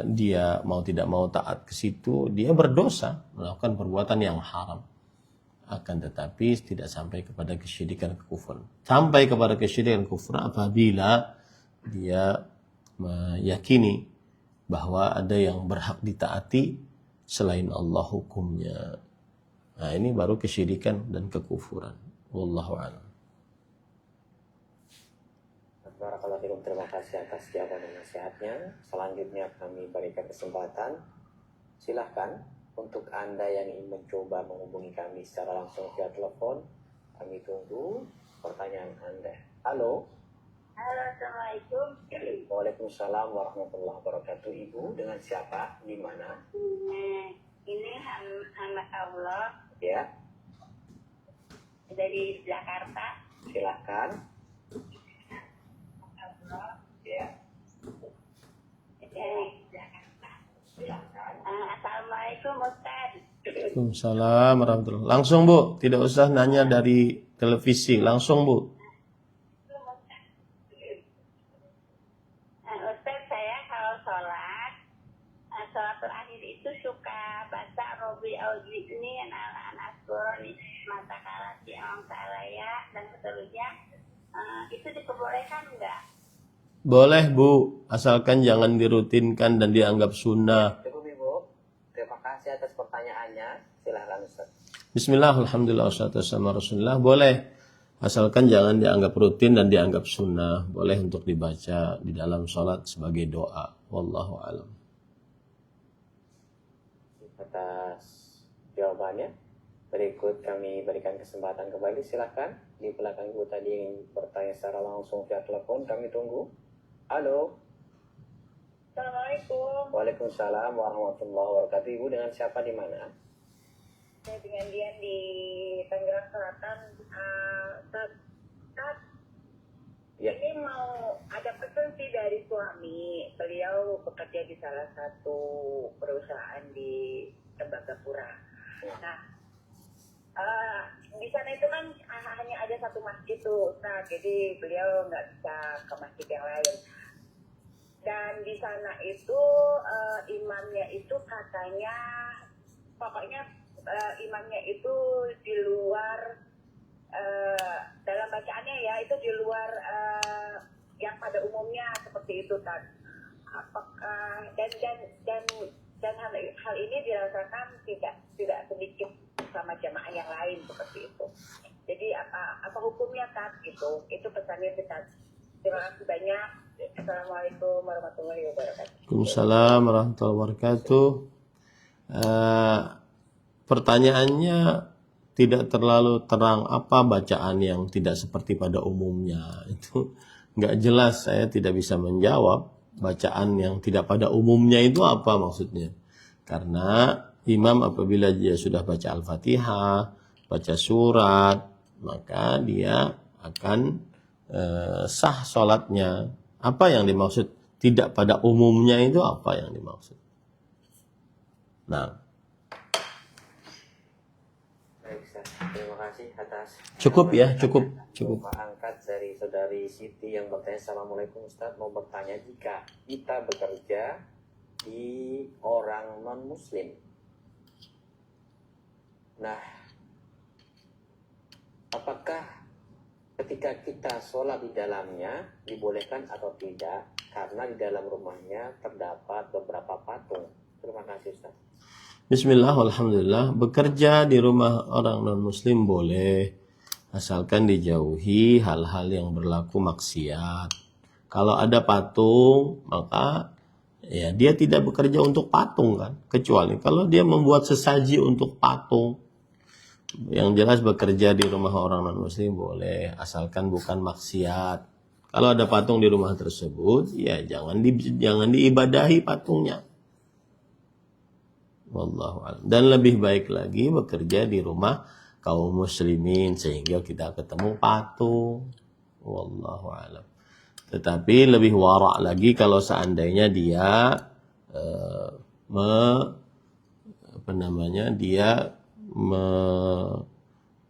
dia mau tidak mau taat ke situ, dia berdosa melakukan perbuatan yang haram. Akan tetapi tidak sampai kepada kesyirikan kekufuran. Sampai kepada kesyirikan kekufuran apabila dia meyakini bahwa ada yang berhak ditaati selain Allah hukumnya. Nah, ini baru kesyirikan dan kekufuran. Wallahu a'lam. Barakallahu fikum, terima kasih atas jawaban dan nasihatnya. Selanjutnya kami berikan kesempatan. Silahkan untuk Anda yang ingin mencoba menghubungi kami secara langsung via telepon. Kami tunggu pertanyaan Anda. Halo. Halo, Assalamualaikum. Waalaikumsalam warahmatullahi wabarakatuh. Ibu, dengan siapa? Di mana? Ini anak Allah Ya, dari Jakarta. silakan. Allah Ya, dari Jakarta. silakan. Assalamualaikum, Ustaz. Waalaikumsalam warahmatullahi wabarakatuh. Langsung Bu, tidak usah nanya dari televisi, langsung Bu. Ustaz, saya kalau sholat terakhir itu suka baca Robi Auzidni anak-anak Asqurani mata kalati Imam Salaya dan seterusnya. Itu diperbolehkan enggak? Boleh Bu, asalkan jangan dirutinkan dan dianggap sunnah. Cukup Ibu. Terima kasih atas pertanyaannya. Silakan Ustaz. Bismillah, alhamdulillah, wassalatu wassalamu ala Rasulillah. Boleh, asalkan jangan dianggap rutin dan dianggap sunnah. Boleh untuk dibaca di dalam sholat sebagai doa. Wallahu a'lam. Atas jawabannya. Berikut kami berikan kesempatan kembali. Silakan di belakang ibu tadi yang bertanya secara langsung via telepon, kami tunggu. Halo. Assalamualaikum. Waalaikumsalam warahmatullahi wabarakatuh. Ibu dengan siapa di mana? Saya dengan Dian di Tangerang Selatan. Ya. Ini mau ada pesan sih dari suami. Beliau bekerja di salah satu perusahaan di Tembagapura. Nah, di sana itu kan hanya ada satu masjid tuh, Ustaz. Jadi beliau nggak bisa ke masjid yang lain. Dan di sana itu imamnya itu katanya, pokoknya imamnya itu di luar, dalam bacaannya ya, itu di luar yang pada umumnya seperti itu, Tad. Apakah dan hal ini dirasakan tidak sedikit sama jamaah yang lain seperti itu. Jadi apa hukumnya, Tad, gitu? Itu pesannya, Tad. Terima kasih banyak. Assalamualaikum warahmatullahi wabarakatuh. Waalaikumsalam warahmatullahi wabarakatuh. Pertanyaannya tidak terlalu terang, apa bacaan yang tidak seperti pada umumnya. Itu nggak jelas, saya tidak bisa menjawab bacaan yang tidak pada umumnya itu apa maksudnya. Karena imam apabila dia sudah baca Al-Fatihah, baca surat, maka dia akan sah sholatnya. Apa yang dimaksud tidak pada umumnya itu apa yang dimaksud? Nah, Baik, Ustaz. Terima kasih atas cukup ya, cukup. Pak angkat dari saudari Siti yang bertanya, Assalamualaikum Ustaz, mau bertanya, jika kita bekerja di orang non muslim, nah apakah ketika kita sholat di dalamnya dibolehkan atau tidak, karena di dalam rumahnya terdapat beberapa patung? Terima kasih, Ustaz. Bismillah, alhamdulillah. Bekerja di rumah orang non-muslim boleh, asalkan dijauhi hal-hal yang berlaku maksiat. Kalau ada patung, maka ya dia tidak bekerja untuk patung kan, kecuali kalau dia membuat sesaji untuk patung. Yang jelas bekerja di rumah orang non-muslim boleh, asalkan bukan maksiat. Kalau ada patung di rumah tersebut, ya jangan diibadahi patungnya. Wallahu a'lam. Dan lebih baik lagi bekerja di rumah kaum muslimin sehingga kita ketemu patung. Wallahu a'lam. Tetapi lebih wara' lagi kalau seandainya dia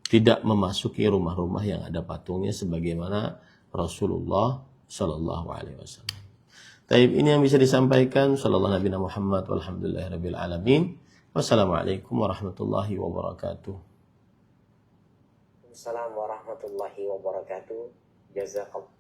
tidak memasuki rumah-rumah yang ada patungnya sebagaimana Rasulullah Shallallahu Alaihi Wasallam. Taib, ini yang bisa disampaikan. Sallallahu Nabi Muhammad walhamdulillahirabbil alamin. Wassalamualaikum warahmatullahi wabarakatuh. Assalamualaikum warahmatullahi wabarakatuh. Jazakallah.